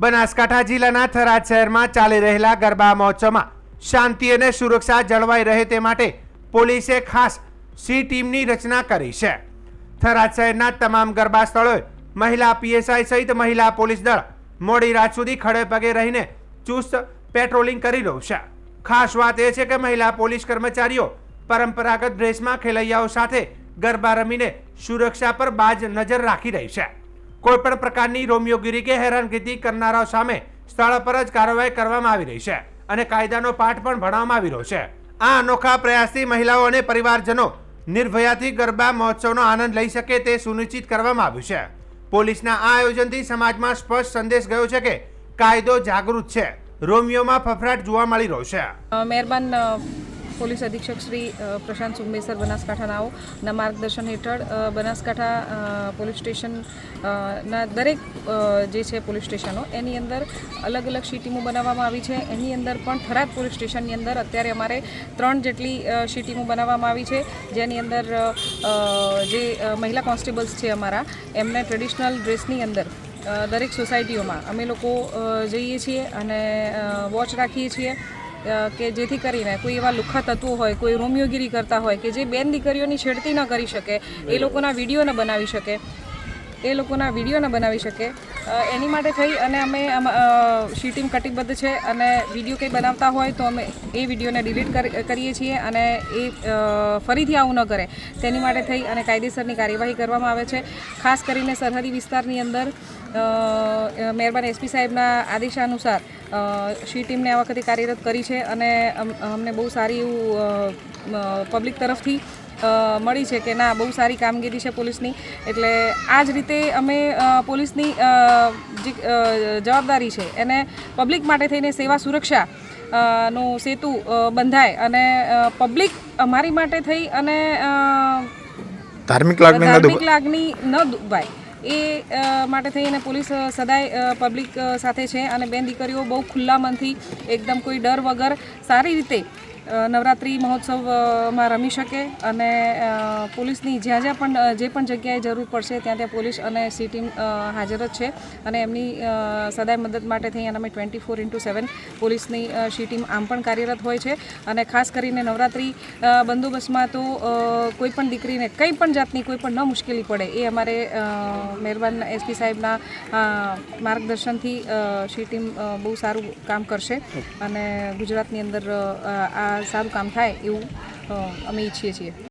બનાસકાંઠા જિલ્લાના થરાદ શહેરમાં ચાલી રહેલા ગરબા મહોત્સવમાં શાંતિ અને સુરક્ષા જળવાઈ રહે તે માટે પોલીસે ખાસ સી ટીમની રચના કરી છે। થરાદ શહેરના તમામ ગરબા સ્થળોએ મહિલા પીએસઆઈ સહિત મહિલા પોલીસ દળ મોડી રાત સુધી ખડે પગે રહીને ચુસ્ત પેટ્રોલિંગ કરી રહ્યું છે। ખાસ વાત એ છે કે મહિલા પોલીસ કર્મચારીઓ પરંપરાગત ડ્રેસમાં ખેલૈયાઓ સાથે ગરબા રમીને સુરક્ષા પર બાજ નજર રાખી રહી છે। કોઈપણ પ્રકારની રોમિયોગીરી કે હેરાનગતિ કરનારાઓ સામે સ્થળ પર જ કાર્યવાહી કરવામાં આવી રહી છે અને કાયદાનો પાઠ પણ ભણાવવામાં આવી રહ્યો છે। આ અનોખા પ્રયાસથી મહિલાઓ અને પરિવારજનો નિર્ભયાથી ગરબા મહોત્સવનો આનંદ લઈ શકે તે સુનિશ્ચિત કરવામાં આવ્યું છે। પોલીસના આ આયોજનથી સમાજમાં સ્પષ્ટ સંદેશ ગયો છે કે કાયદો જાગૃત છે, રોમિયોમાં ફફડાટ જોવા મળી રહ્યો છે। મહેરબાન પોલીસ અધિક્ષક શ્રી પ્રશાંત સુંબેસર બનાસકાંઠાનાઓના માર્ગદર્શન હેઠળ બનાસકાંઠા પોલીસ સ્ટેશનના દરેક જે છે પોલીસ સ્ટેશનો એની અંદર અલગ અલગ સી ટીમો બનાવવામાં આવી છે। એની અંદર પણ થરાદ પોલીસ સ્ટેશનની અંદર અત્યારે અમારે 3 જેટલી સી ટીમો બનાવવામાં આવી છે, જેની અંદર જે મહિલા કોન્સ્ટેબલ્સ છે અમારા એમને ટ્રેડિશનલ ડ્રેસની અંદર દરેક સોસાયટીઓમાં અમે લોકો જઈએ છીએ અને વોચ રાખીએ છીએ કે જેથી કરીને કોઈ એવા લુખ્ખા તત્વો હોય, કોઈ રોમિયોગીરી કરતા હોય કે જે બેન દીકરીઓની છેડતી ન કરી શકે, એ લોકોના વિડીયો ન બનાવી શકે, એની માટે થઈ અને અમે સી ટીમ કટિબદ્ધ છે અને વિડીયો કંઈ બનાવતા હોય તો અમે એ વિડીયોને ડિલીટ કરીએ છીએ અને એ ફરીથી આવું ન કરે તેની માટે થઈ અને કાયદેસરની કાર્યવાહી કરવામાં આવે છે। ખાસ કરીને સરહદી વિસ્તારની અંદર મહેરબાન એસપી સાહેબના આદેશાનુસાર સી ટીમને આ વખતે કાર્યરત કરી છે અને અમને બહુ સારી એવું પબ્લિક તરફથી મળી છે કે ના બહુ સારી કામગીરી છે પોલીસની। એટલે આ જ રીતે અમે પોલીસની જે જવાબદારી છે એને પબ્લિક માટે થઈને સેવા સુરક્ષા નો સેતુ બંધાય અને પબ્લિક અમારી માટે થઈ અને ધાર્મિક લાગણી ન દુભાય એ માટે થઈને પોલીસ સદાય પબ્લિક સાથે છે અને બેન દીકરીઓ બહુ ખુલ્લા મનથી એકદમ કોઈ ડર વગર સારી રીતે નવરાત્રિ મહોત્સવમાં રમી શકે અને પોલીસની જ્યાં પણ જે પણ જગ્યાએ જરૂર પડશે ત્યાં પોલીસ અને સી ટીમ હાજર જ છે અને એમની સદાય મદદ માટે થઈ અને અમે 24/7 પોલીસની સી ટીમ આમ પણ કાર્યરત હોય છે। અને ખાસ કરીને નવરાત્રિ બંદોબસ્તમાં તો કોઈ પણ દીકરીને કંઈ પણ જાતની કોઈ પણ ન મુશ્કેલી પડે એ અમારે મહેરબાન એસપી સાહેબના માર્ગદર્શનથી સી ટીમ બહુ સારું કામ કરશે અને ગુજરાતની અંદર આ સારું કામ થાય એવું અમે ઈચ્છીએ છીએ।